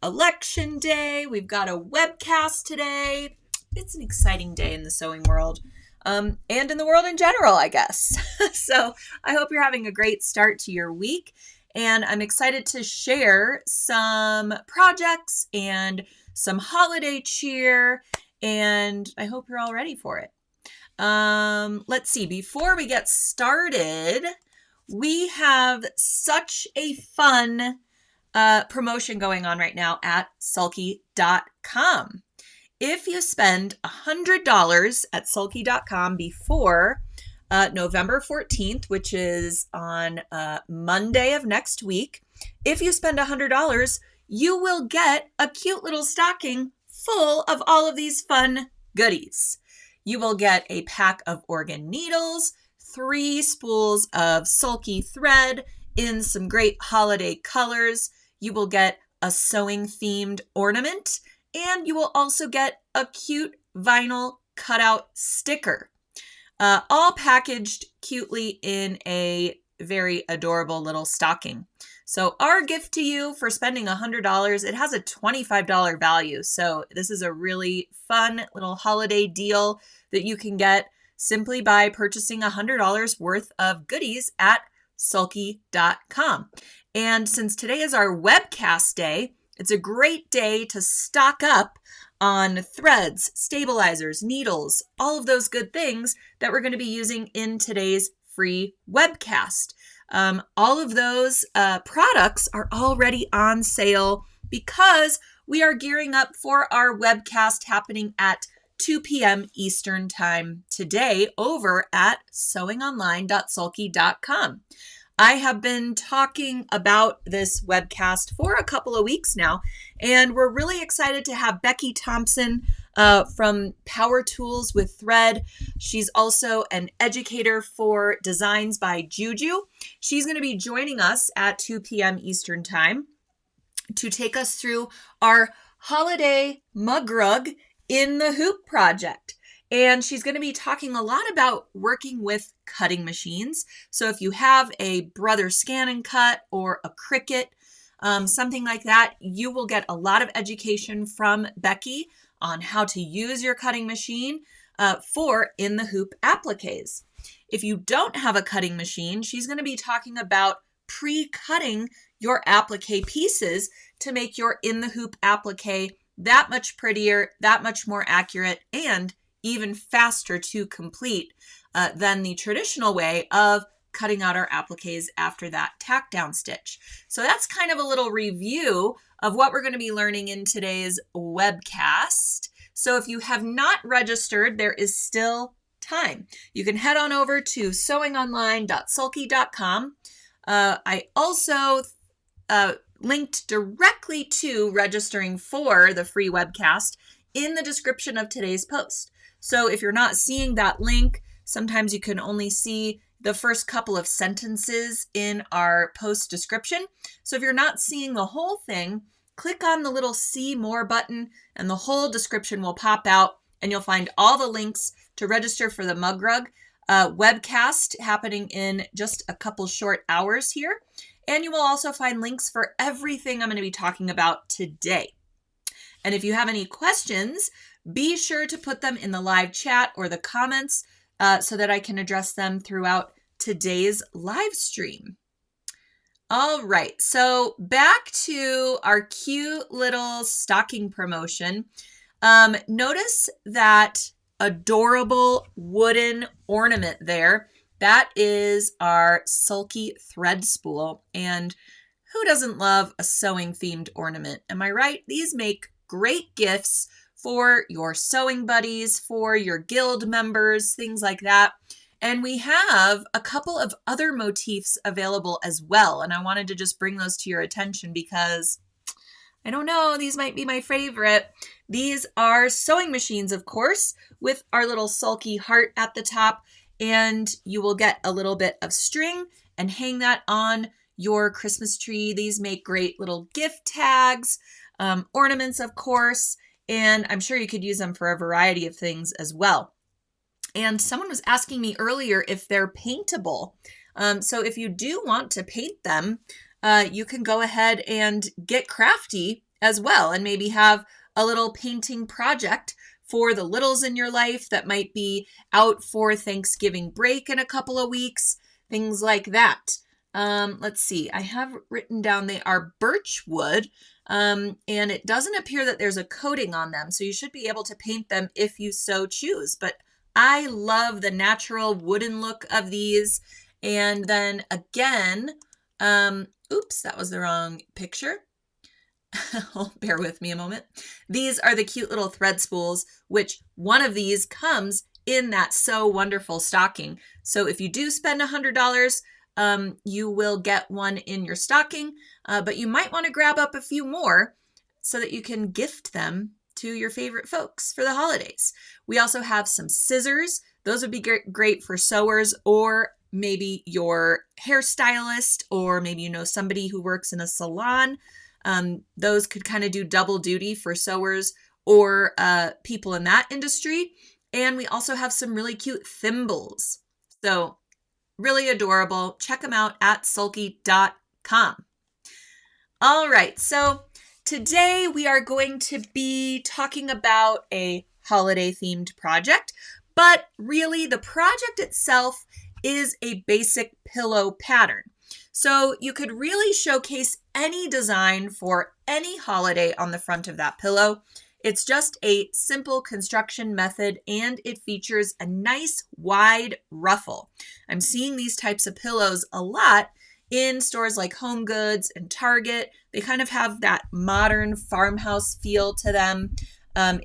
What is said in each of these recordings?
election day. We've got a webcast today. It's an exciting day in the sewing world, and in the world in general, I guess. So I hope you're having a great start to your week, and I'm excited to share some projects and some holiday cheer, and I hope you're all ready for it. Let's see, before we get started, we have such a fun promotion going on right now at Sulky.com. If you spend $100 at Sulky.com before November 14th, which is on Monday of next week, if you spend $100, you will get a cute little stocking full of all of these fun goodies. You will get a pack of organ needles, 3 spools of Sulky thread in some great holiday colors. You will get a sewing themed ornament, and you will also get a cute vinyl cutout sticker, all packaged cutely in a very adorable little stocking. So our gift to you for spending $100, it has a $25 value. So this is a really fun little holiday deal that you can get simply by purchasing $100 worth of goodies at Sulky.com. And since today is our webcast day, it's a great day to stock up on threads, stabilizers, needles, all of those good things that we're going to be using in today's free webcast. All of those products are already on sale because we are gearing up for our webcast happening at 2 p.m. Eastern Time today over at sewingonline.sulky.com. I have been talking about this webcast for a couple of weeks now, and we're really excited to have Becky Thompson from Power Tools with Thread. She's also an educator for Designs by Juju. She's going to be joining us at 2 p.m. Eastern Time to take us through our holiday mug rug in the hoop project. And she's going to be talking a lot about working with cutting machines. So if you have a Brother Scan & Cut or a Cricut, something like that, you will get a lot of education from Becky on how to use your cutting machine for in the hoop appliques. If you don't have a cutting machine, she's going to be talking about pre-cutting your applique pieces to make your in the hoop applique that much prettier, that much more accurate, and even faster to complete than the traditional way of cutting out our appliques after that tack down stitch. So that's kind of a little review of what we're going to be learning in today's webcast. So if you have not registered, there is still time. You can head on over to sewingonline.sulky.com. I also linked directly to registering for the free webcast in the description of today's post. So if you're not seeing that link, sometimes you can only see the first couple of sentences in our post description. So if you're not seeing the whole thing, click on the little See More button and the whole description will pop out and you'll find all the links to register for the mug rug webcast happening in just a couple short hours here. And you will also find links for everything I'm going to be talking about today. And if you have any questions, be sure to put them in the live chat or the comments so that I can address them throughout today's live stream. All right, so back to our cute little stocking promotion. Notice that adorable wooden ornament there. That is our Sulky thread spool. And who doesn't love a sewing themed ornament? Am I right? These make great gifts for your sewing buddies, for your guild members, things like that. And we have a couple of other motifs available as well. And I wanted to just bring those to your attention because, I don't know, these might be my favorite. These are sewing machines, of course, with our little Sulky heart at the top. And you will get a little bit of string and hang that on your Christmas tree. These make great little gift tags, ornaments, of course. And I'm sure you could use them for a variety of things as well. And someone was asking me earlier if they're paintable. So if you do want to paint them, you can go ahead and get crafty as well, and maybe have a little painting project for the littles in your life that might be out for Thanksgiving break in a couple of weeks, things like that. Let's see, I have written down they are birch wood, and it doesn't appear that there's a coating on them, so you should be able to paint them if you so choose. But I love the natural wooden look of these. And then again, oops, that was the wrong picture. Bear with me a moment. These are the cute little thread spools, which one of these comes in that So Wonderful stocking. So if you do spend $100, you will get one in your stocking, but you might want to grab up a few more so that you can gift them to your favorite folks for the holidays. We also have some scissors. Those would be great for sewers, or maybe your hairstylist, or maybe you know somebody who works in a salon. Those could kind of do double duty for sewers or people in that industry. And we also have some really cute thimbles. So really adorable. Check them out at sulky.com. All right, so today we are going to be talking about a holiday themed project, but really the project itself is a basic pillow pattern. So you could really showcase any design for any holiday on the front of that pillow. It's just a simple construction method, and it features a nice wide ruffle. I'm seeing these types of pillows a lot in stores like Home Goods and Target. They kind of have that modern farmhouse feel to them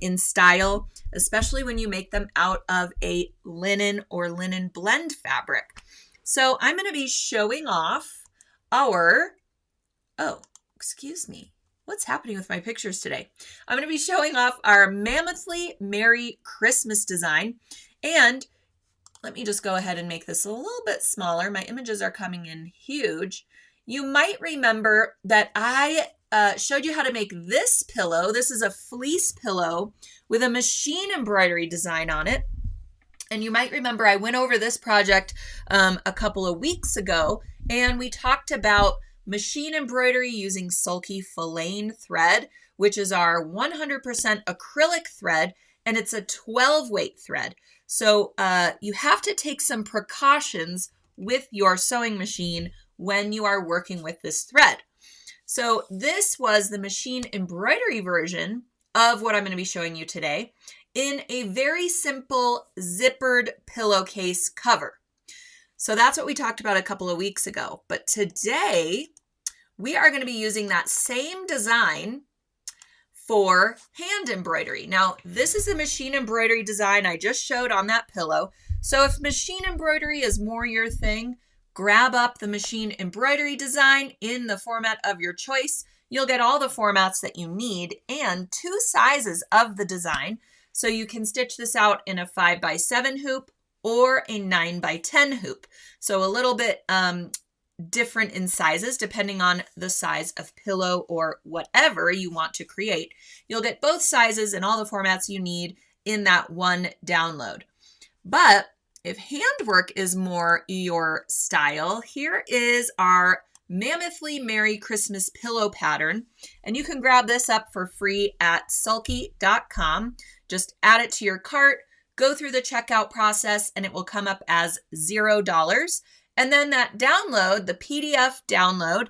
in style, especially when you make them out of a linen or linen blend fabric. So I'm going to be showing off our, excuse me. What's happening with my pictures today? I'm going to be showing off our Mammothly Merry Christmas design. And let me just go ahead and make this a little bit smaller. My images are coming in huge. You might remember that I showed you how to make this pillow. This is a fleece pillow with a machine embroidery design on it. And you might remember I went over this project a couple of weeks ago, and we talked about machine embroidery using Sulky filaine thread, which is our 100% acrylic thread, and it's a 12 weight thread. So you have to take some precautions with your sewing machine when you are working with this thread. So this was the machine embroidery version of what I'm going to be showing you today in a very simple zippered pillowcase cover. So that's what we talked about a couple of weeks ago. But today we are going to be using that same design for hand embroidery. Now, this is the machine embroidery design I just showed on that pillow. So if machine embroidery is more your thing, grab up the machine embroidery design in the format of your choice. You'll get all the formats that you need and 2 sizes of the design. So you can stitch this out in a 5x7 hoop or a 9x10 hoop. So a little bit different in sizes depending on the size of pillow or whatever you want to create. You'll get both sizes and all the formats you need in that one download. But if handwork is more your style, here is our Mammothly Merry Christmas pillow pattern, and you can grab this up for free at sulky.com. Just add it to your cart, go through the checkout process, and it will come up as $0. And then that download, the PDF download,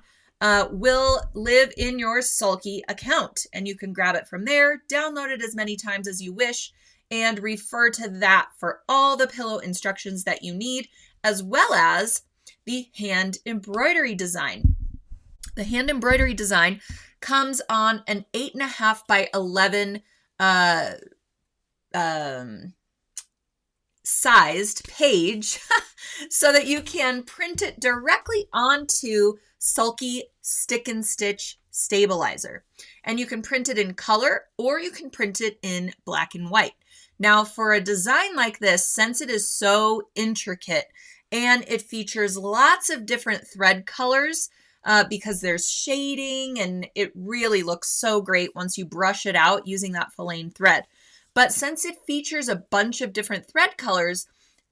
will live in your Sulky account, and you can grab it from there, download it as many times as you wish, and refer to that for all the pillow instructions that you need, as well as the hand embroidery design. The hand embroidery design comes on an 8.5x11 sized page so that you can print it directly onto Sulky Stick and Stitch Stabilizer. And you can print it in color or you can print it in black and white. Now for a design like this, since it is so intricate and it features lots of different thread colors because there's shading and it really looks so great once you brush it out using that filaine thread. But since it features a bunch of different thread colors,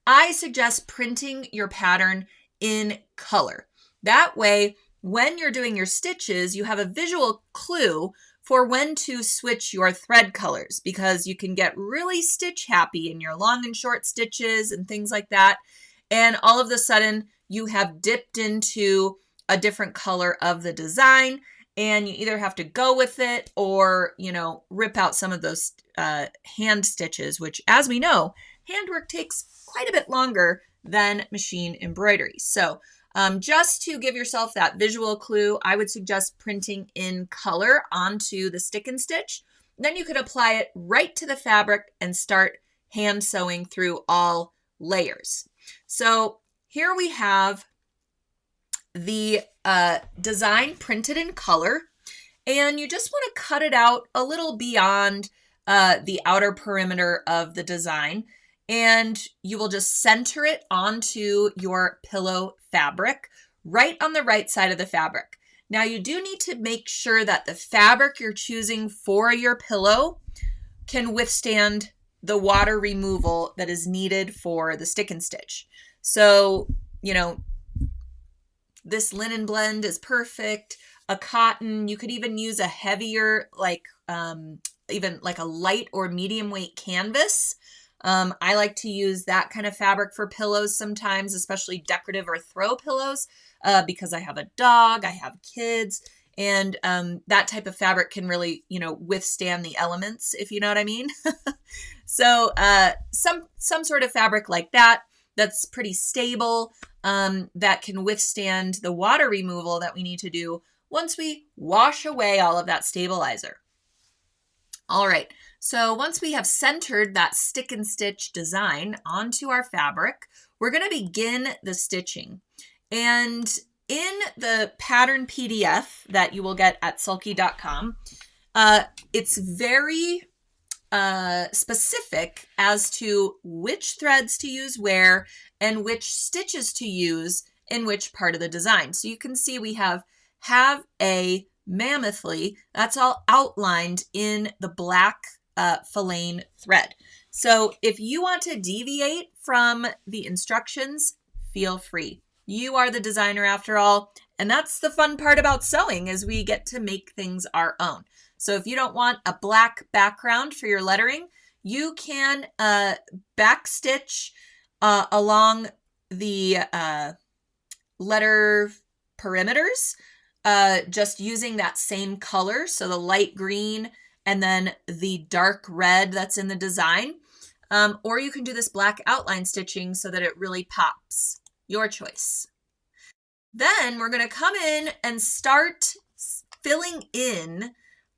I suggest printing your pattern in color. That way, when you're doing your stitches, you have a visual clue for when to switch your thread colors, because you can get really stitch happy in your long and short stitches and things like that. And all of a sudden you have dipped into a different color of the design, and you either have to go with it or, you know, rip out some of those hand stitches, which, as we know, handwork takes quite a bit longer than machine embroidery. So just to give yourself that visual clue, I would suggest printing in color onto the stick and stitch. Then you could apply it right to the fabric and start hand sewing through all layers. So here we have the design printed in color, and you just want to cut it out a little beyond the outer perimeter of the design, and you will just center it onto your pillow fabric right on the right side of the fabric. Now you do need to make sure that the fabric you're choosing for your pillow can withstand the water removal that is needed for the stick and stitch. So, you know, this linen blend is perfect. A cotton, you could even use a heavier, like even like a light or medium weight canvas. I like to use that kind of fabric for pillows sometimes, especially decorative or throw pillows, because I have a dog, I have kids, and that type of fabric can really, you know, withstand the elements, if you know what I mean. So some sort of fabric like that, that's pretty stable, that can withstand the water removal that we need to do once we wash away all of that stabilizer. All right, so once we have centered that stick and stitch design onto our fabric, we're going to begin the stitching. And in the pattern PDF that you will get at sulky.com, it's very specific as to which threads to use where and which stitches to use in which part of the design. So you can see we have a Mammothly, that's all outlined in the black filaine thread. So if you want to deviate from the instructions, feel free. You are the designer after all, and that's the fun part about sewing, is we get to make things our own. So if you don't want a black background for your lettering, you can backstitch along the letter perimeters, just using that same color. So the light green and then the dark red that's in the design. Or you can do this black outline stitching so that it really pops. Your choice. Then we're going to come in and start filling in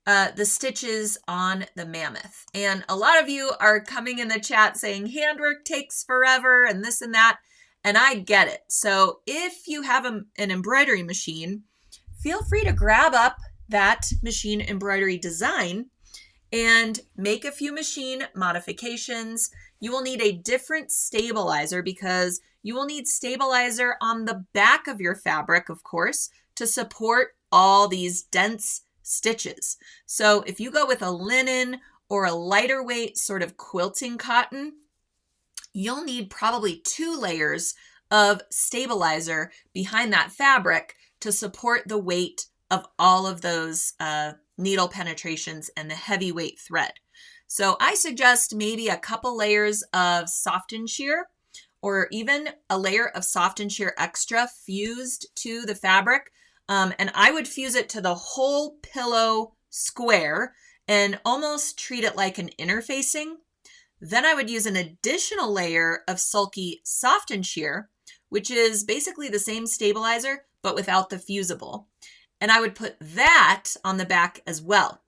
the stitches on the Mammoth. And a lot of you are coming in the chat saying handwork takes forever and this and that, and I get it. So if you have an embroidery machine, feel free to grab up that machine embroidery design and make a few machine modifications. You will need a different stabilizer because you will need stabilizer on the back of your fabric, of course, to support all these dense stitches. So if you go with a linen or a lighter weight sort of quilting cotton, you'll need probably 2 layers of stabilizer behind that fabric to support the weight of all of those needle penetrations and the heavyweight thread. So I suggest maybe a couple layers of soft and sheer, or even a layer of soft and sheer extra fused to the fabric. And I would fuse it to the whole pillow square and almost treat it like an interfacing. Then I would use an additional layer of Sulky soft and sheer, which is basically the same stabilizer, but without the fusible. And I would put that on the back as well.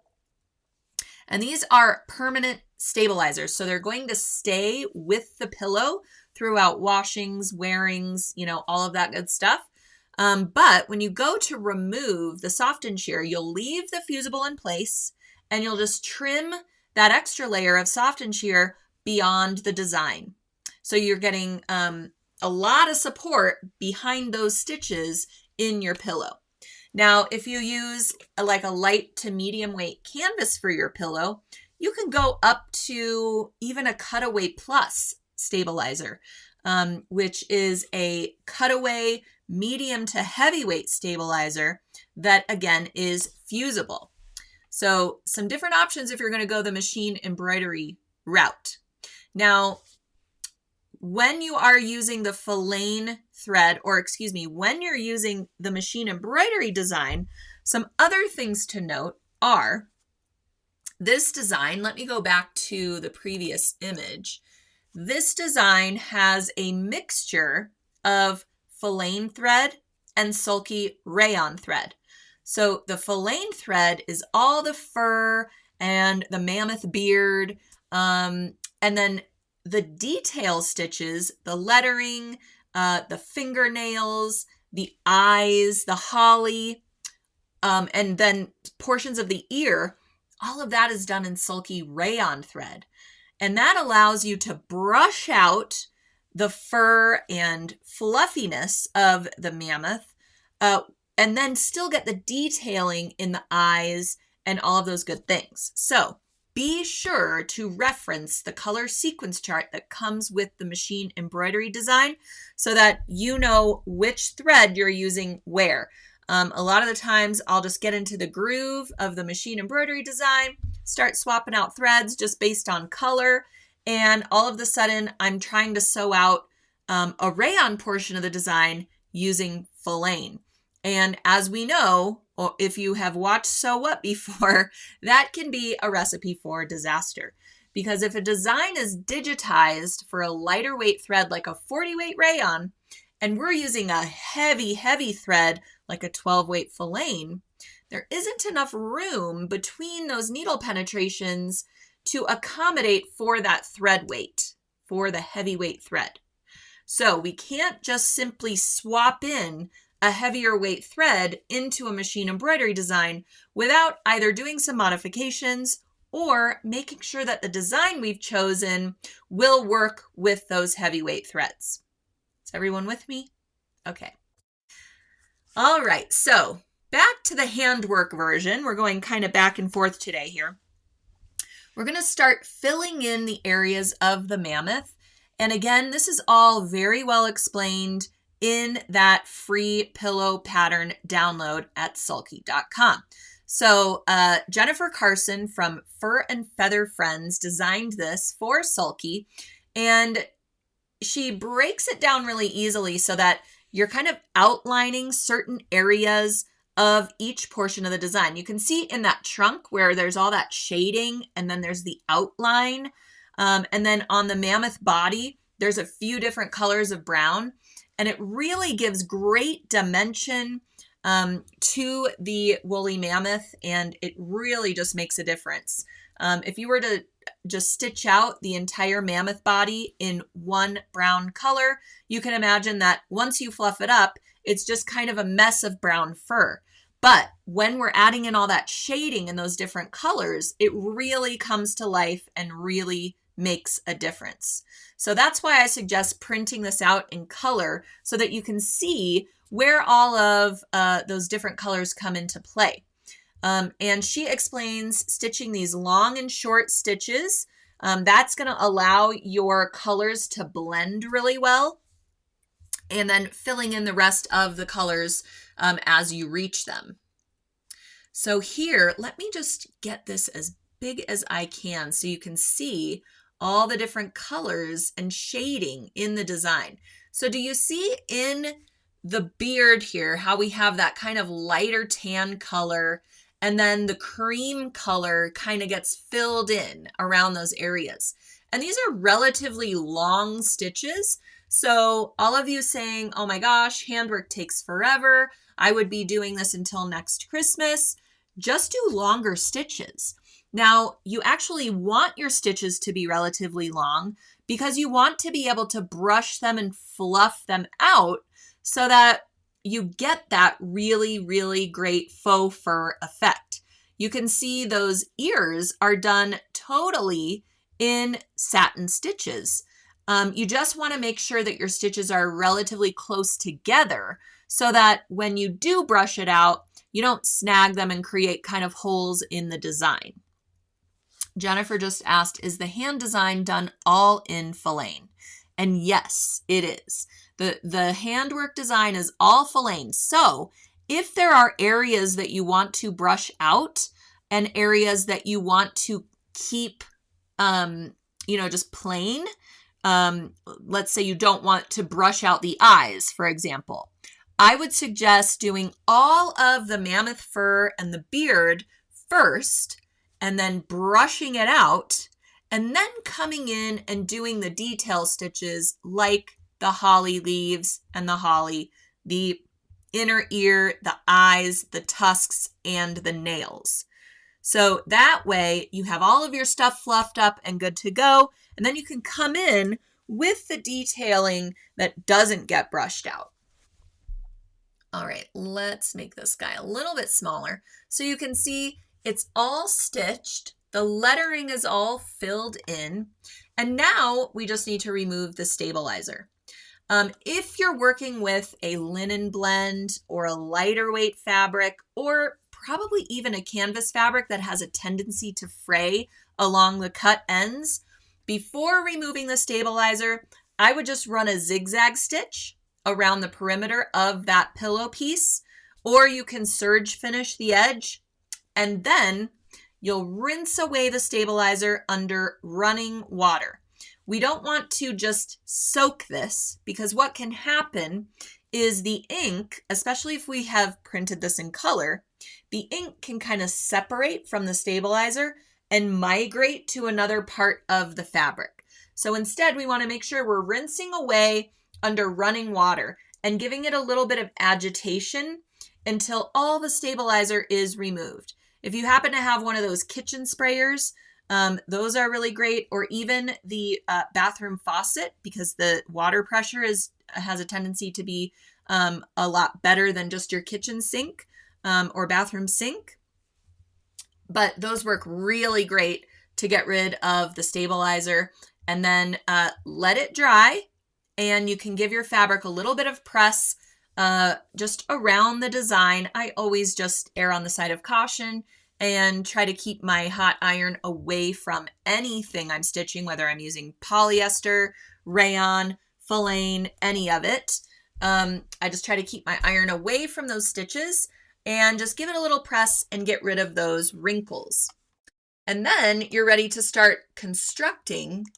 And these are permanent stabilizers, so they're going to stay with the pillow throughout washings, wearings, you know, all of that good stuff. But when you go to remove the soft and sheer, you'll leave the fusible in place and you'll just trim that extra layer of soft and sheer beyond the design. So you're getting a lot of support behind those stitches in your pillow. Now, if you use like a light to medium weight canvas for your pillow, you can go up to even a cutaway plus stabilizer, which is a cutaway medium to heavyweight stabilizer that again is fusible. So some different options if you're going to go the machine embroidery route. Now, when you are using the filaine thread, or excuse me, when you're using the machine embroidery design, some other things to note are this design. Let me go back to the previous image. This design has a mixture of filaine thread and sulky rayon thread. So the filaine thread is all the fur and the mammoth beard, and then the detail stitches, the lettering, the fingernails, the eyes, the holly, and then portions of the ear, all of that is done in sulky rayon thread. And that allows you to brush out the fur and fluffiness of the mammoth, and then still get the detailing in the eyes and all of those good things. So be sure to reference the color sequence chart that comes with the machine embroidery design so that you know which thread you're using where. A lot of the times I'll just get into the groove of the machine embroidery design, start swapping out threads just based on color, and all of a sudden I'm trying to sew out a rayon portion of the design using filaine. And as we know, or if you have watched Sew What before, that can be a recipe for disaster. Because if a design is digitized for a lighter weight thread like a 40 weight rayon, and we're using a heavy, heavy thread like a 12 weight filaine, there isn't enough room between those needle penetrations to accommodate for that thread weight, for the heavyweight thread. So we can't just simply swap in a heavier weight thread into a machine embroidery design without either doing some modifications or making sure that the design we've chosen will work with those heavyweight threads. Is everyone with me? Okay. All right, so back to the handwork version. We're going kind of back and forth today here. We're going to start filling in the areas of the mammoth. And again, this is all very well explained in that free pillow pattern download at sulky.com. So Jennifer Carson from Fur and Feather Friends designed this for Sulky, and she breaks it down really easily so that you're kind of outlining certain areas of each portion of the design. You can see in that trunk where there's all that shading, and then there's the outline. And then on the mammoth body, there's a few different colors of brown, and it really gives great dimension to the woolly mammoth, and it really just makes a difference. If you were to just stitch out the entire mammoth body in one brown color, you can imagine that once you fluff it up, it's just kind of a mess of brown fur. But when we're adding in all that shading in those different colors, it really comes to life and really makes a difference. So that's why I suggest printing this out in color so that you can see where all of those different colors come into play. And she explains stitching these long and short stitches. That's going to allow your colors to blend really well. And then filling in the rest of the colors as you reach them. So here, let me just get this as big as I can so you can see all the different colors and shading in the design. So do you see in the beard here how we have that kind of lighter tan color, and then the cream color kind of gets filled in around those areas? And these are relatively long stitches. So all of you saying, oh my gosh, handwork takes forever, I would be doing this until next Christmas, just do longer stitches. Now, you actually want your stitches to be relatively long because you want to be able to brush them and fluff them out so that you get that really, really great faux fur effect. You can see those ears are done totally in satin stitches. You just want to make sure that your stitches are relatively close together so that when you do brush it out, you don't snag them and create kind of holes in the design. Jennifer just asked, is the hand design done all in filaine? And yes, it is. The handwork design is all filaine. So if there are areas that you want to brush out, and areas that you want to keep, just plain. Let's say you don't want to brush out the eyes, for example. I would suggest doing all of the mammoth fur and the beard first, and then brushing it out, and then coming in and doing the detail stitches like the holly leaves and the holly, the inner ear, the eyes, the tusks, and the nails. So that way you have all of your stuff fluffed up and good to go, and then you can come in with the detailing that doesn't get brushed out. All right, let's make this guy a little bit smaller. So you can see it's all stitched. The lettering is all filled in. And now we just need to remove the stabilizer. If you're working with a linen blend or a lighter weight fabric, or probably even a canvas fabric that has a tendency to fray along the cut ends, before removing the stabilizer, I would just run a zigzag stitch around the perimeter of that pillow piece, or you can serge finish the edge, and then you'll rinse away the stabilizer under running water. We don't want to just soak this, because what can happen is the ink, especially if we have printed this in color, the ink can kind of separate from the stabilizer and migrate to another part of the fabric. So instead, we want to make sure we're rinsing away under running water and giving it a little bit of agitation until all the stabilizer is removed. If you happen to have one of those kitchen sprayers, those are really great, or even the bathroom faucet, because the water pressure has a tendency to be a lot better than just your kitchen sink or bathroom sink. But those work really great to get rid of the stabilizer, and then let it dry, and you can give your fabric a little bit of press just around the design. I always just err on the side of caution and try to keep my hot iron away from anything I'm stitching, whether I'm using polyester, rayon, filaine, any of it. I just try to keep my iron away from those stitches and just give it a little press and get rid of those wrinkles. And then you're ready to start constructing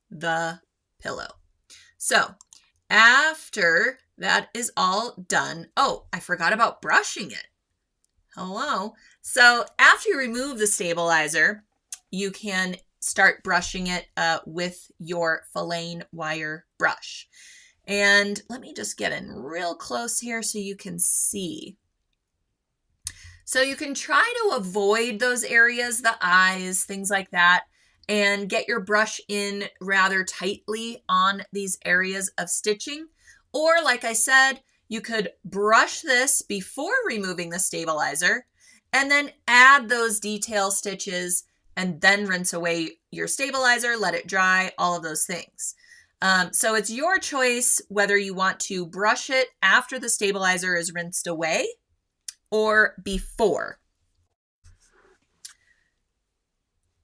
the pillow. So after that is all done, oh, I forgot about brushing it. Hello. So after you remove the stabilizer, you can start brushing it with your filaine wire brush. And let me just get in real close here so you can see. So you can try to avoid those areas, the eyes, things like that, and get your brush in rather tightly on these areas of stitching. Or like I said, you could brush this before removing the stabilizer and then add those detail stitches and then rinse away your stabilizer, let it dry, all of those things. So it's your choice whether you want to brush it after the stabilizer is rinsed away or before.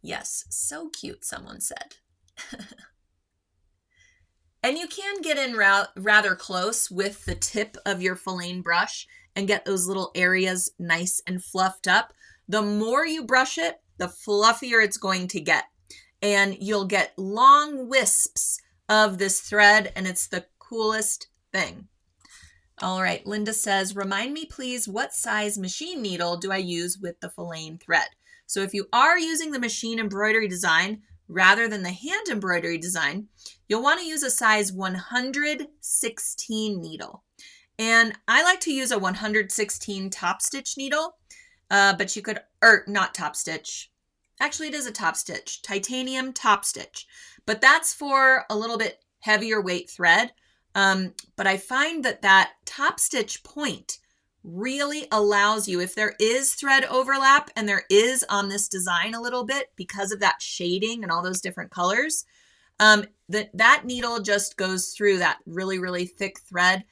Yes, so cute, someone said. And you can get in rather close with the tip of your filaine brush and get those little areas nice and fluffed up. The more you brush it, the fluffier it's going to get. And you'll get long wisps of this thread, and it's the coolest thing. All right, Linda says, remind me please, what size machine needle do I use with the filaine thread? So if you are using the machine embroidery design rather than the hand embroidery design, you'll want to use a size 116 needle. And I like to use a 116 top stitch needle, but you could, or not top stitch. Actually, it is a top stitch, titanium top stitch, but that's for a little bit heavier weight thread. But I find that top stitch point really allows you, if there is thread overlap, and there is on this design a little bit because of that shading and all those different colors, that needle just goes through that really, really thick thread.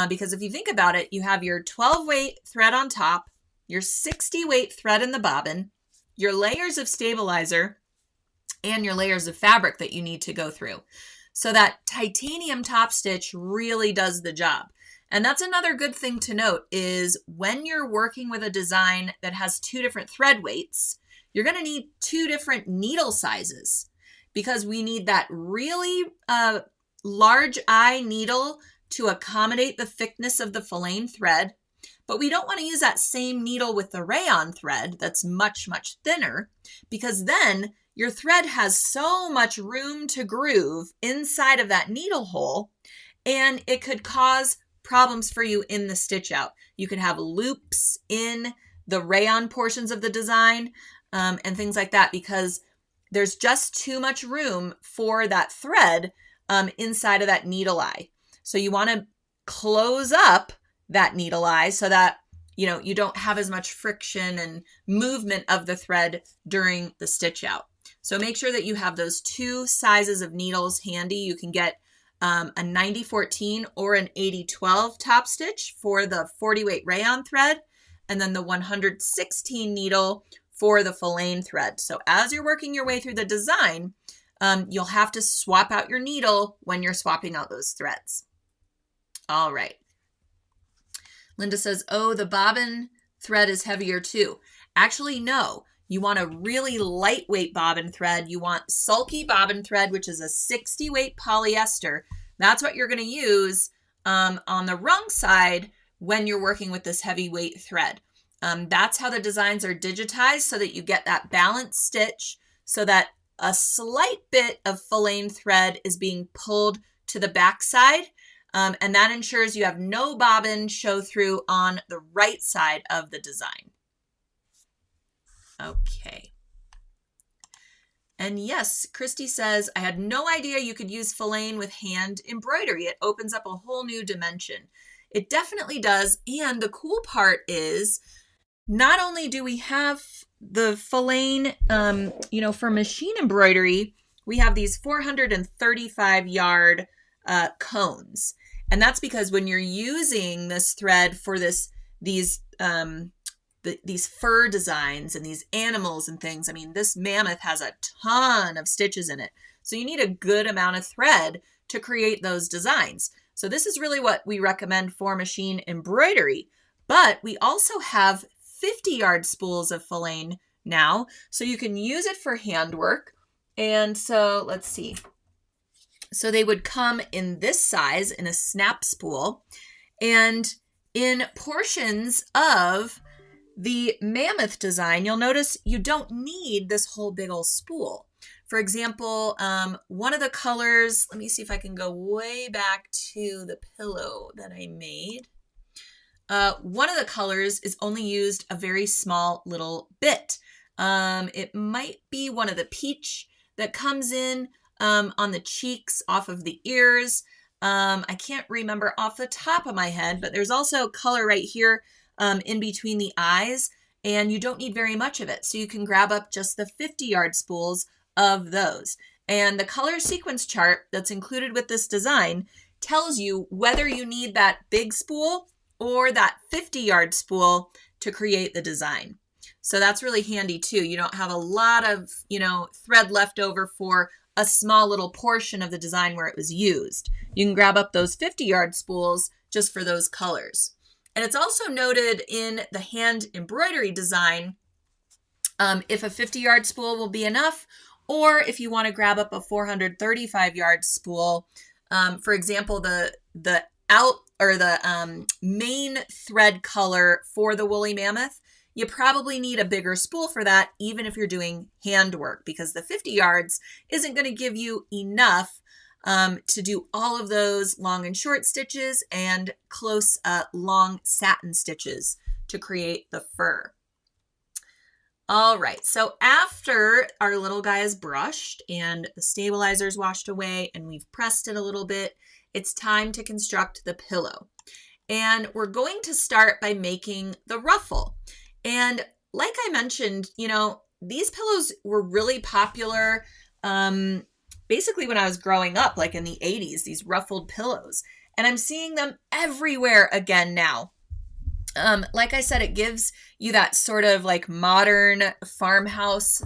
Because if you think about it, you have your 12 weight thread on top, your 60 weight thread in the bobbin, your layers of stabilizer, and your layers of fabric that you need to go through. So that titanium top stitch really does the job. And that's another good thing to note is when you're working with a design that has two different thread weights, you're going to need 2 different needle sizes because we need that really large eye needle to accommodate the thickness of the filaine thread. But we don't want to use that same needle with the rayon thread that's much, much thinner, because then your thread has so much room to groove inside of that needle hole, and it could cause problems for you in the stitch out. You could have loops in the rayon portions of the design and things like that, because there's just too much room for that thread inside of that needle eye. So you want to close up that needle eye so that you don't have as much friction and movement of the thread during the stitch out. So make sure that you have those 2 sizes of needles handy. You can get a 90-14 or an 80-12 top stitch for the 40 weight rayon thread, and then the 116 needle for the filaine thread. So as you're working your way through the design, you'll have to swap out your needle when you're swapping out those threads. All right. Linda says, oh, the bobbin thread is heavier too. Actually, no. You want a really lightweight bobbin thread. You want Sulky bobbin thread, which is a 60 weight polyester. That's what you're going to use on the wrong side when you're working with this heavyweight thread. That's how the designs are digitized, so that you get that balanced stitch, so that a slight bit of filaine thread is being pulled to the back side. And that ensures you have no bobbin show through on the right side of the design. Okay. And yes, Christy says, I had no idea you could use filaine with hand embroidery. It opens up a whole new dimension. It definitely does. And the cool part is, not only do we have the filaine, for machine embroidery, we have these 435 yard cones. And that's because when you're using this thread for these fur designs and these animals and things, this mammoth has a ton of stitches in it. So you need a good amount of thread to create those designs. So this is really what we recommend for machine embroidery. But we also have 50 yard spools of filaine now, so you can use it for handwork. And so let's see. So they would come in this size in a snap spool, and in portions of the mammoth design, you'll notice you don't need this whole big old spool. For example, one of the colors, let me see if I can go way back to the pillow that I made. One of the colors is only used a very small little bit. It might be one of the peach that comes in on the cheeks off of the ears. I can't remember off the top of my head, but there's also color right here in between the eyes, and you don't need very much of it. So you can grab up just the 50 yard spools of those. And the color sequence chart that's included with this design tells you whether you need that big spool or that 50 yard spool to create the design. So that's really handy too. You don't have a lot of, thread left over for a small little portion of the design where it was used. You can grab up those 50 yard spools just for those colors. And it's also noted in the hand embroidery design if a 50 yard spool will be enough, or if you want to grab up a 435 yard spool. For example, the main thread color for the woolly mammoth, you probably need a bigger spool for that, even if you're doing handwork, because the 50 yards isn't going to give you enough to do all of those long and short stitches and close long satin stitches to create the fur. All right, so after our little guy is brushed and the stabilizer's washed away and we've pressed it a little bit, it's time to construct the pillow. And we're going to start by making the ruffle. And like I mentioned, these pillows were really popular basically when I was growing up, like in the 80s, these ruffled pillows. And I'm seeing them everywhere again now. Like I said, it gives you that sort of like modern farmhouse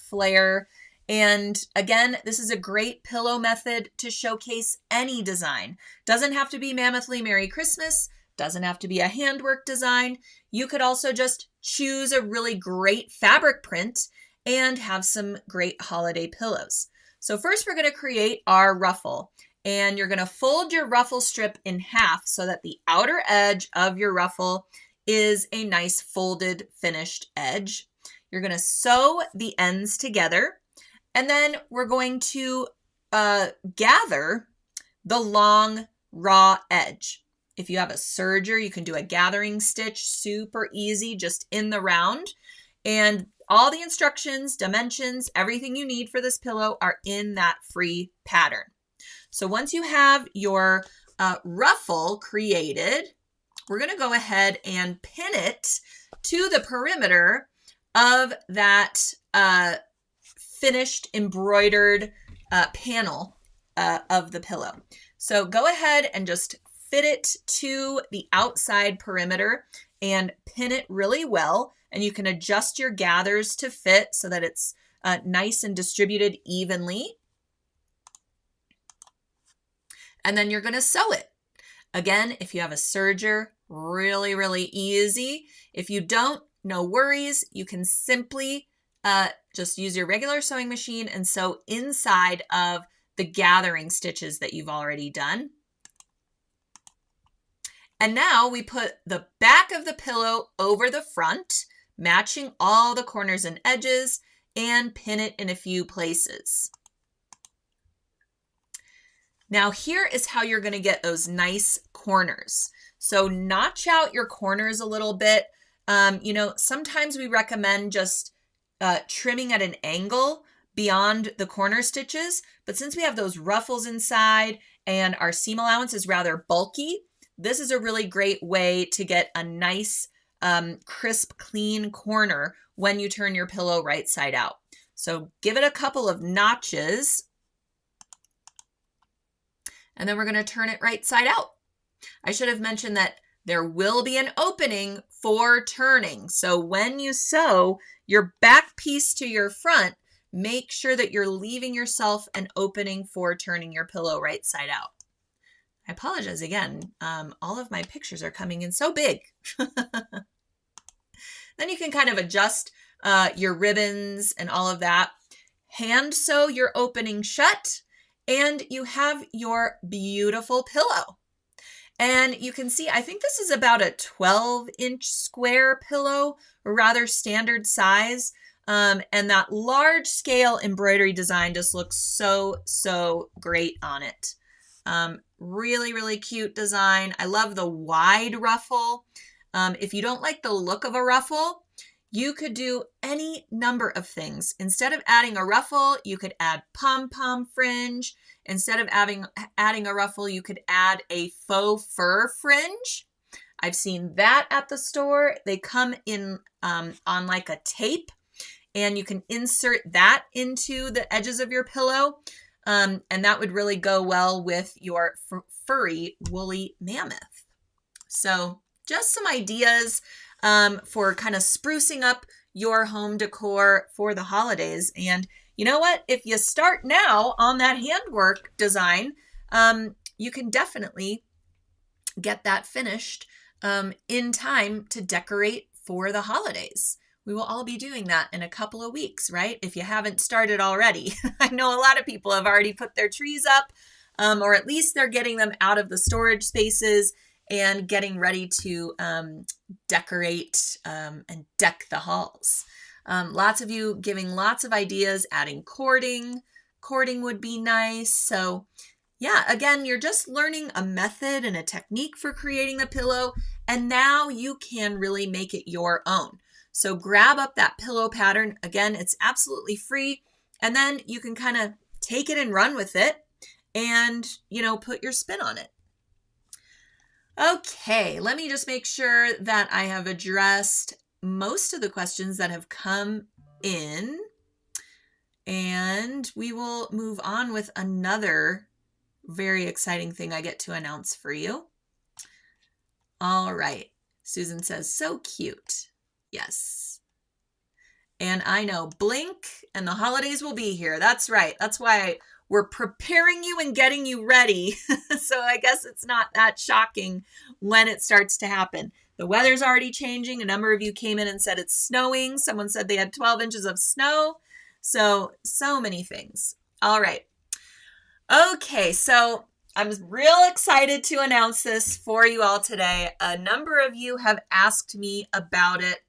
flair. And again, this is a great pillow method to showcase any design. Doesn't have to be Mammothly Merry Christmas. Doesn't have to be a handwork design. You could also just choose a really great fabric print and have some great holiday pillows. So first we're going to create our ruffle, and you're going to fold your ruffle strip in half so that the outer edge of your ruffle is a nice folded finished edge. You're going to sew the ends together, and then we're going to gather the long raw edge. If you have a serger, you can do a gathering stitch, super easy, just in the round. And all the instructions, dimensions, everything you need for this pillow are in that free pattern. So once you have your ruffle created, we're going to go ahead and pin it to the perimeter of that finished embroidered panel of the pillow. So go ahead and just fit it to the outside perimeter and pin it really well. And you can adjust your gathers to fit so that it's nice and distributed evenly. And then you're going to sew it. Again, if you have a serger, really, really easy. If you don't, no worries. You can simply just use your regular sewing machine and sew inside of the gathering stitches that you've already done. And now we put the back of the pillow over the front, matching all the corners and edges, and pin it in a few places. Now here is how you're going to get those nice corners. So notch out your corners a little bit. Sometimes we recommend just trimming at an angle beyond the corner stitches, but since we have those ruffles inside and our seam allowance is rather bulky, this is a really great way to get a nice, crisp, clean corner when you turn your pillow right side out. So give it a couple of notches, and then we're going to turn it right side out. I should have mentioned that there will be an opening for turning. So when you sew your back piece to your front, make sure that you're leaving yourself an opening for turning your pillow right side out. I apologize again. All of my pictures are coming in so big. Then you can kind of adjust your ribbons and all of that. Hand sew your opening shut, and you have your beautiful pillow. And you can see, I think this is about a 12-inch square pillow, a rather standard size. And that large scale embroidery design just looks so, so great on it. Really, really cute design. I love the wide ruffle. If you don't like the look of a ruffle, you could do any number of things. Instead of adding a ruffle, you could add pom-pom fringe. Instead of adding a ruffle, you could add a faux fur fringe. I've seen that at the store. They come in on like a tape, and you can insert that into the edges of your pillow. And that would really go well with your furry woolly mammoth. So just some ideas for kind of sprucing up your home decor for the holidays. And you know what? If you start now on that handwork design, you can definitely get that finished in time to decorate for the holidays. We will all be doing that in a couple of weeks, right? If you haven't started already. I know a lot of people have already put their trees up, or at least they're getting them out of the storage spaces and getting ready to decorate and deck the halls. Lots of you giving lots of ideas, adding cording. Cording would be nice. So yeah, again, you're just learning a method and a technique for creating the pillow, and now you can really make it your own. So grab up that pillow pattern. Again, it's absolutely free. And then you can kind of take it and run with it and, put your spin on it. Okay, let me just make sure that I have addressed most of the questions that have come in. And we will move on with another very exciting thing I get to announce for you. All right. Susan says, so cute. Yes. And I know, blink and the holidays will be here. That's right. That's why we're preparing you and getting you ready. So I guess it's not that shocking when it starts to happen. The weather's already changing. A number of you came in and said it's snowing. Someone said they had 12 inches of snow. So many things. All right. Okay, so I'm real excited to announce this for you all today. A number of you have asked me about it.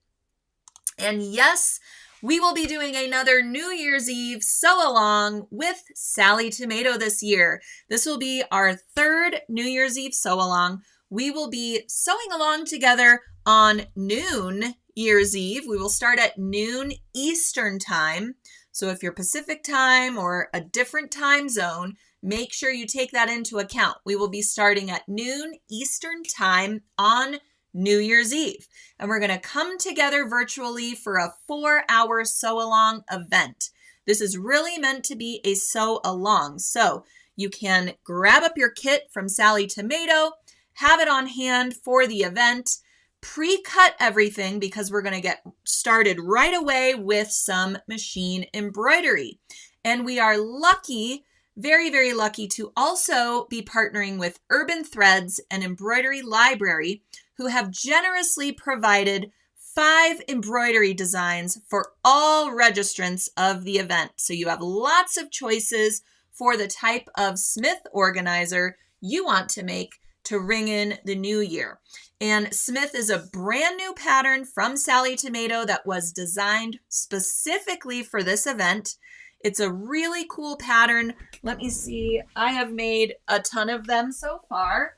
And yes, we will be doing another New Year's Eve sew-along with Sally Tomato this year. This will be our third New Year's Eve sew-along. We will be sewing along together on noon Year's Eve. We will start at noon Eastern time. So if you're Pacific time or a different time zone, make sure you take that into account. We will be starting at noon Eastern time on New Year's Eve. And we're going to come together virtually for a 4-hour sew-along event. This is really meant to be a sew-along. So you can grab up your kit from Sally Tomato, have it on hand for the event, pre-cut everything because we're going to get started right away with some machine embroidery. And we are lucky, very, very lucky to also be partnering with Urban Threads and Embroidery Library, who have generously provided 5 embroidery designs for all registrants of the event. So you have lots of choices for the type of Smith organizer you want to make to ring in the new year. And Smith is a brand new pattern from Sally Tomato that was designed specifically for this event. It's a really cool pattern. Let me see. I have made a ton of them so far.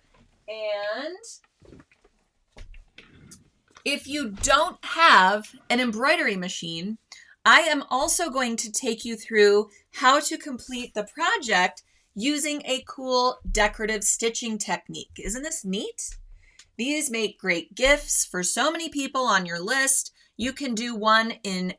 And if you don't have an embroidery machine, I am also going to take you through how to complete the project using a cool decorative stitching technique. Isn't this neat? These make great gifts for so many people on your list. You can do one in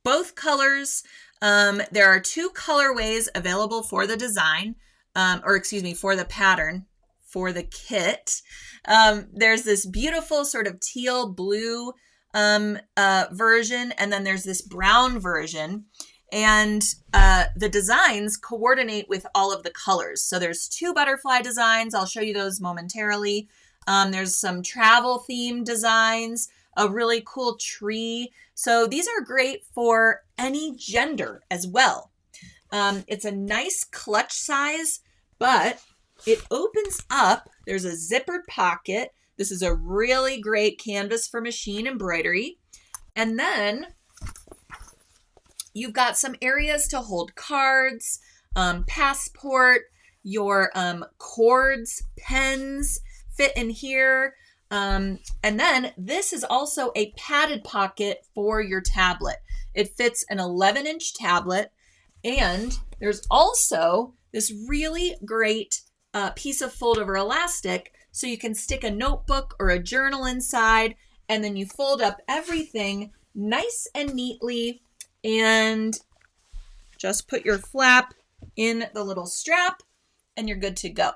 both colors. There are 2 colorways available for the design, for the pattern, for the kit. There's this beautiful sort of teal blue version, and then there's this brown version. And the designs coordinate with all of the colors. So there's 2 butterfly designs. I'll show you those momentarily. There's some travel theme designs, a really cool tree. So these are great for any gender as well. It's a nice clutch size, but it opens up. There's a zippered pocket. This is a really great canvas for machine embroidery. And then you've got some areas to hold cards, passport, your cords, pens fit in here. And then this is also a padded pocket for your tablet. It fits an 11-inch tablet. And there's also this really great piece of fold-over elastic so you can stick a notebook or a journal inside, and then you fold up everything nice and neatly and just put your flap in the little strap and you're good to go.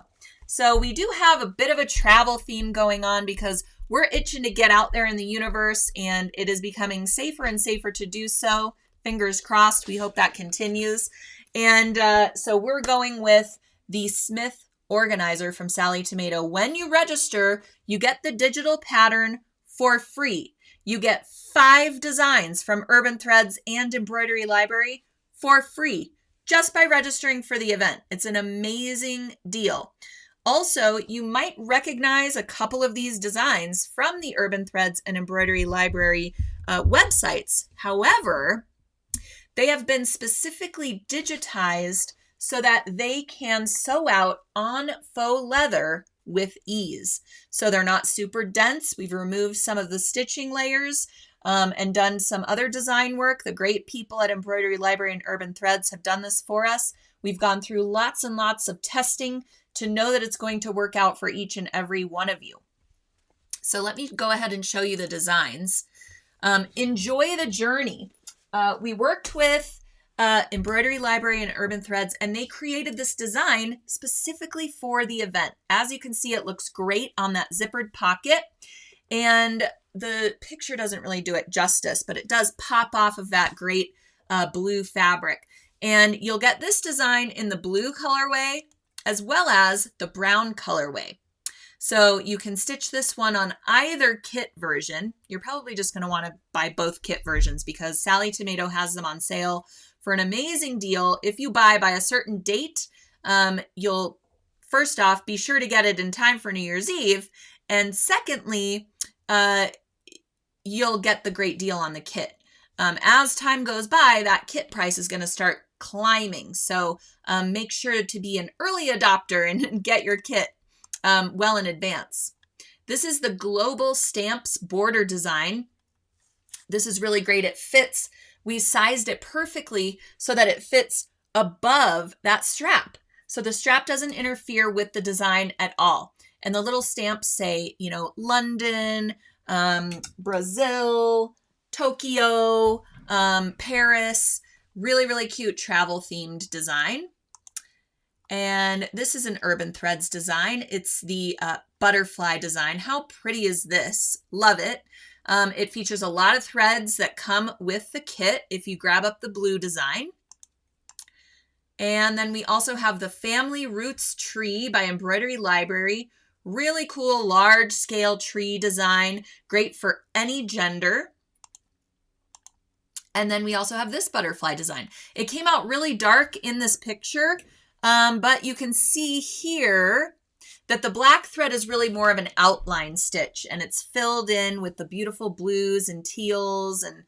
So we do have a bit of a travel theme going on because we're itching to get out there in the universe, and it is becoming safer and safer to do so. Fingers crossed. We hope that continues. And so we're going with the Smith organizer from Sally Tomato. When you register, you get the digital pattern for free. You get 5 designs from Urban Threads and Embroidery Library for free just by registering for the event. It's an amazing deal. Also, you might recognize a couple of these designs from the Urban Threads and Embroidery Library websites. However, they have been specifically digitized so that they can sew out on faux leather with ease. So they're not super dense. We've removed some of the stitching layers and done some other design work. The great people at Embroidery Library and Urban Threads have done this for us. We've gone through lots and lots of testing to know that it's going to work out for each and every one of you. So let me go ahead and show you the designs. Enjoy the journey. We worked with Embroidery Library and Urban Threads, and they created this design specifically for the event. As you can see, it looks great on that zippered pocket, and the picture doesn't really do it justice, but it does pop off of that great blue fabric. And you'll get this design in the blue colorway as well as the brown colorway. So you can stitch this one on either kit version. You're probably just going to want to buy both kit versions because Sally Tomato has them on sale for an amazing deal. If you buy by a certain date, you'll first off be sure to get it in time for New Year's Eve. And secondly, you'll get the great deal on the kit. As time goes by, that kit price is going to start climbing. So make sure to be an early adopter and get your kit well in advance. This is the Global Stamps border design. This is really great. It fits. We sized it perfectly so that it fits above that strap. So the strap doesn't interfere with the design at all. And the little stamps say, you know, London, Brazil, Tokyo, Paris. Really, really cute travel themed design. And this is an Urban Threads design. It's the butterfly design. How pretty is this? Love it. It features a lot of threads that come with the kit if you grab up the blue design. And then we also have the Family Roots Tree by Embroidery Library. Really cool large scale tree design. Great for any gender. And then we also have this butterfly design. It came out really dark in this picture, but you can see here that the black thread is really more of an outline stitch, and it's filled in with the beautiful blues and teals. And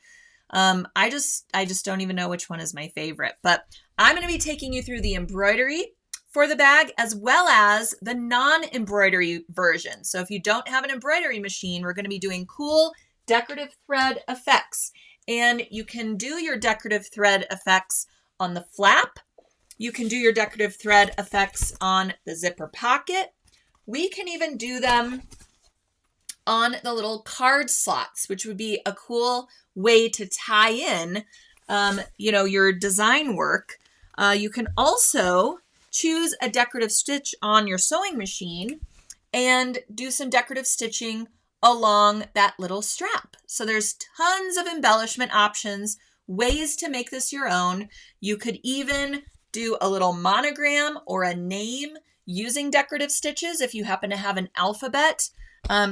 I just don't even know which one is my favorite, but I'm going to be taking you through the embroidery for the bag as well as the non-embroidery version. So if you don't have an embroidery machine, we're going to be doing cool decorative thread effects. And you can do your decorative thread effects on the flap. You can do your decorative thread effects on the zipper pocket. We can even do them on the little card slots, which would be a cool way to tie in, you know, your design work. You can also choose a decorative stitch on your sewing machine and do some decorative stitching along that little strap. So there's tons of embellishment options, ways to make this your own. You could even do a little monogram or a name using decorative stitches if you happen to have an alphabet.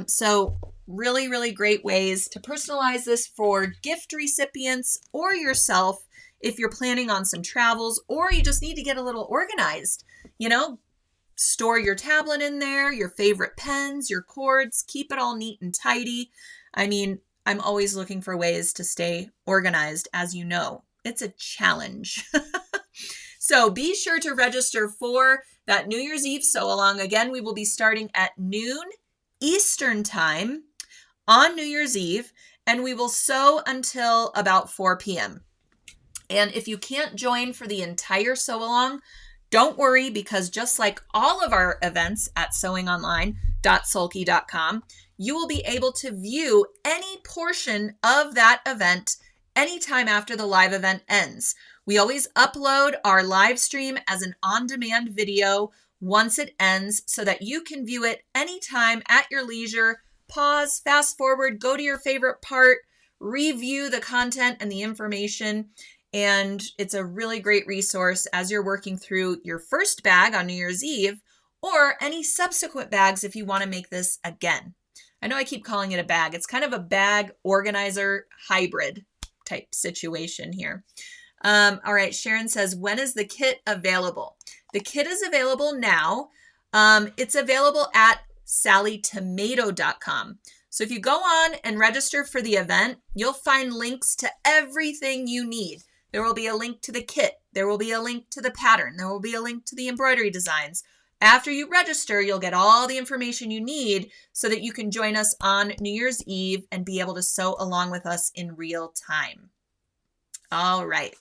So really, really great ways to personalize this for gift recipients or yourself if you're planning on some travels or you just need to get a little organized. You know, store your tablet in there, your favorite pens, your cords, keep it all neat and tidy. I mean, I'm always looking for ways to stay organized, as you know. It's a challenge. So be sure to register for that New Year's Eve sew along. Again, we will be starting at noon Eastern time on New Year's Eve, and we will sew until about 4 p.m. And if you can't join for the entire sew along, don't worry, because just like all of our events at sewingonline.sulky.com, you will be able to view any portion of that event anytime after the live event ends. We always upload our live stream as an on-demand video once it ends so that you can view it anytime at your leisure. Pause, fast forward, go to your favorite part, review the content and the information. And it's a really great resource as you're working through your first bag on New Year's Eve or any subsequent bags if you want to make this again. I know I keep calling it a bag. It's kind of a bag organizer hybrid type situation here. All right, Sharon says, when is the kit available? The kit is available now. It's available at sallytomato.com. So if you go on and register for the event, you'll find links to everything you need. There will be a link to the kit. There will be a link to the pattern. There will be a link to the embroidery designs. After you register, you'll get all the information you need so that you can join us on New Year's Eve and be able to sew along with us in real time. All right.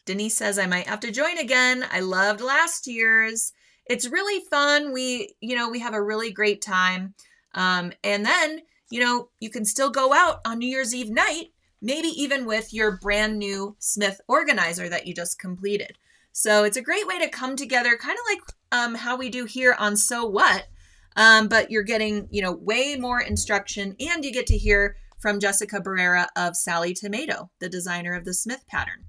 Denise says, I might have to join again. I loved last year's. It's really fun. We have a really great time. And then, you can still go out on New Year's Eve night, maybe even with your brand new Smith organizer that you just completed. So it's a great way to come together, kind of like how we do here on So What, but you're getting, way more instruction, and you get to hear from Jessica Barrera of Sally Tomato, the designer of the Smith pattern.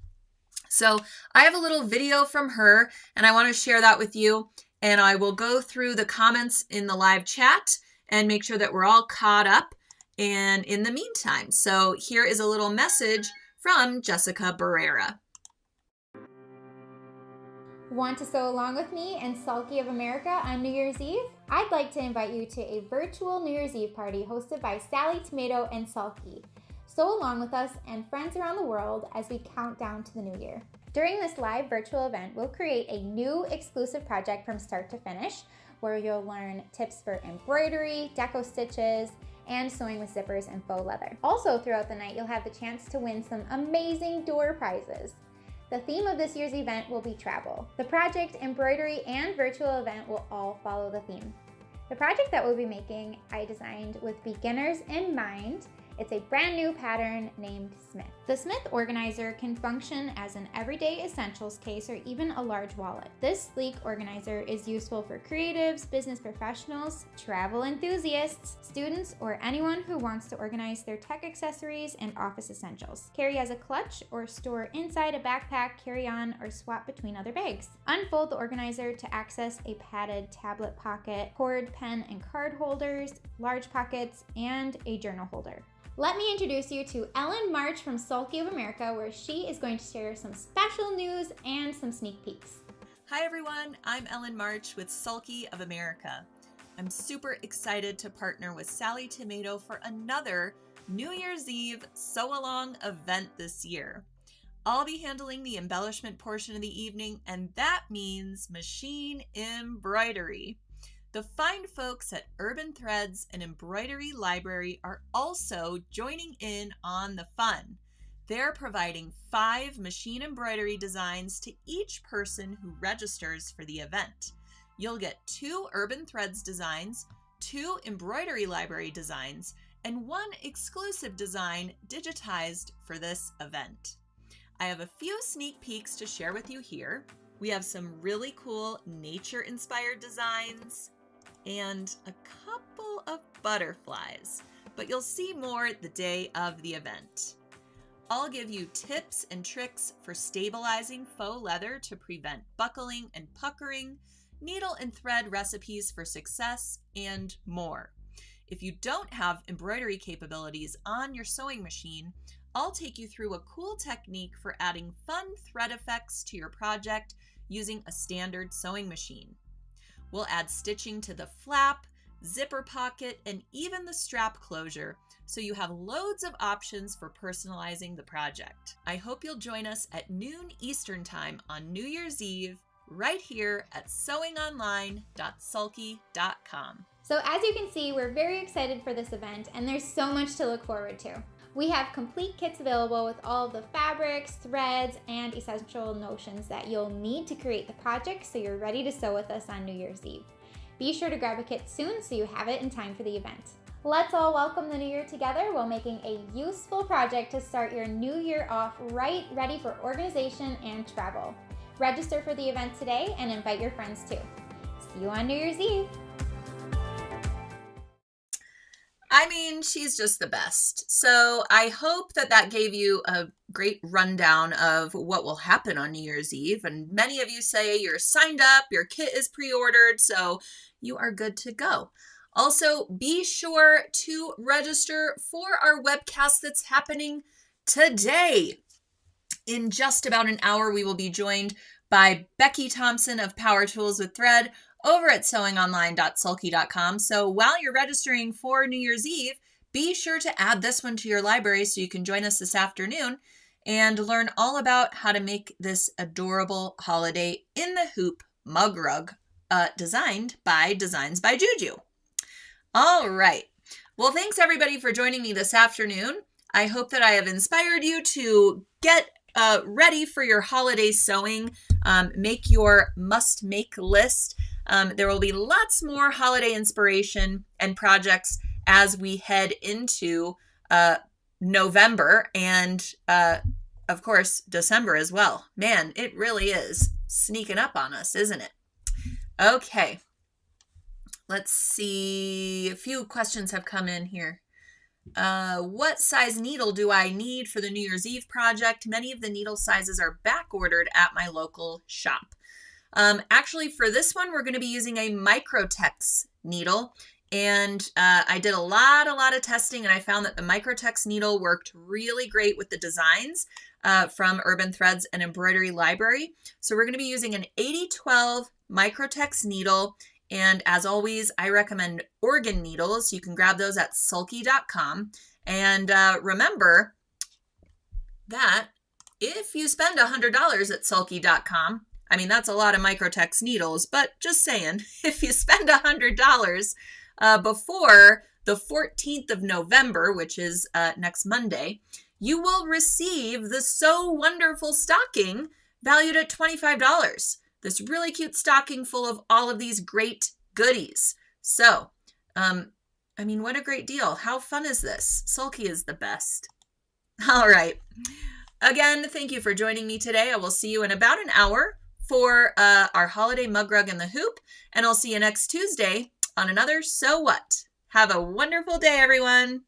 So I have a little video from her, and I want to share that with you, and I will go through the comments in the live chat and make sure that we're all caught up and in the meantime. So here is a little message from Jessica Barrera. Want to sew along with me and Sulky of America on New Year's Eve? I'd like to invite you to a virtual New Year's Eve party hosted by Sally Tomato and Sulky. Sew along with us and friends around the world as we count down to the new year. During this live virtual event, we'll create a new exclusive project from start to finish, where you'll learn tips for embroidery, deco stitches, and sewing with zippers and faux leather. Also, throughout the night, you'll have the chance to win some amazing door prizes. The theme of this year's event will be travel. The project, embroidery, and virtual event will all follow the theme. The project that we'll be making, I designed with beginners in mind. It's a brand new pattern named Smith. The Smith organizer can function as an everyday essentials case or even a large wallet. This sleek organizer is useful for creatives, business professionals, travel enthusiasts, students, or anyone who wants to organize their tech accessories and office essentials. Carry as a clutch or store inside a backpack, carry-on, or swap between other bags. Unfold the organizer to access a padded tablet pocket, cord, pen, and card holders, large pockets, and a journal holder. Let me introduce you to Ellen March from Sulky of America, where she is going to share some special news and some sneak peeks. Hi everyone, I'm Ellen March with Sulky of America. I'm super excited to partner with Sally Tomato for another New Year's Eve sew-along event this year. I'll be handling the embellishment portion of the evening, and that means machine embroidery. The fine folks at Urban Threads and Embroidery Library are also joining in on the fun. They're providing 5 machine embroidery designs to each person who registers for the event. You'll get 2 Urban Threads designs, 2 Embroidery Library designs, and 1 exclusive design digitized for this event. I have a few sneak peeks to share with you here. We have some really cool nature-inspired designs and a couple of butterflies, but you'll see more the day of the event. I'll give you tips and tricks for stabilizing faux leather to prevent buckling and puckering, needle and thread recipes for success, and more. If you don't have embroidery capabilities on your sewing machine, I'll take you through a cool technique for adding fun thread effects to your project using a standard sewing machine. We'll add stitching to the flap, zipper pocket, and even the strap closure, so you have loads of options for personalizing the project. I hope you'll join us at noon Eastern Time on New Year's Eve, right here at sewingonline.sulky.com. So as you can see, we're very excited for this event, and there's so much to look forward to. We have complete kits available with all of the fabrics, threads, and essential notions that you'll need to create the project so you're ready to sew with us on New Year's Eve. Be sure to grab a kit soon so you have it in time for the event. Let's all welcome the new year together while making a useful project to start your new year off right, ready for organization and travel. Register for the event today and invite your friends too. See you on New Year's Eve. I mean, she's just the best. So I hope that gave you a great rundown of what will happen on New Year's Eve. And many of you say you're signed up, your kit is pre-ordered, so you are good to go. Also, be sure to register for our webcast that's happening today. In just about an hour, we will be joined by Becky Thompson of Power Tools with Thread over at sewingonline.sulky.com. So while you're registering for New Year's Eve, be sure to add this one to your library so you can join us this afternoon and learn all about how to make this adorable holiday in the hoop mug rug designed by Designs by Juju. All right. Well, thanks everybody for joining me this afternoon. I hope that I have inspired you to get ready for your holiday sewing. Make your must-make list. There will be lots more holiday inspiration and projects as we head into November and, of course, December as well. Man, it really is sneaking up on us, isn't it? Okay. Let's see. A few questions have come in here. What size needle do I need for the New Year's Eve project? Many of the needle sizes are back ordered at my local shop. Actually, for this one, we're going to be using a Microtex needle And I did a lot of testing, and I found that the Microtex needle worked really great with the designs from Urban Threads and Embroidery Library. So we're going to be using an 8012 Microtex needle. And as always, I recommend organ needles. You can grab those at sulky.com. And remember that if you spend $100 at sulky.com, I mean, that's a lot of Microtex needles, but just saying, if you spend $100 before the 14th of November, which is next Monday, you will receive the So Wonderful stocking valued at $25. This really cute stocking full of all of these great goodies. So, I mean, what a great deal. How fun is this? Sulky is the best. All right. Again, thank you for joining me today. I will see you in about an hour for our holiday mug rug and the hoop, and I'll see you next Tuesday on another So What. Have a wonderful day, everyone.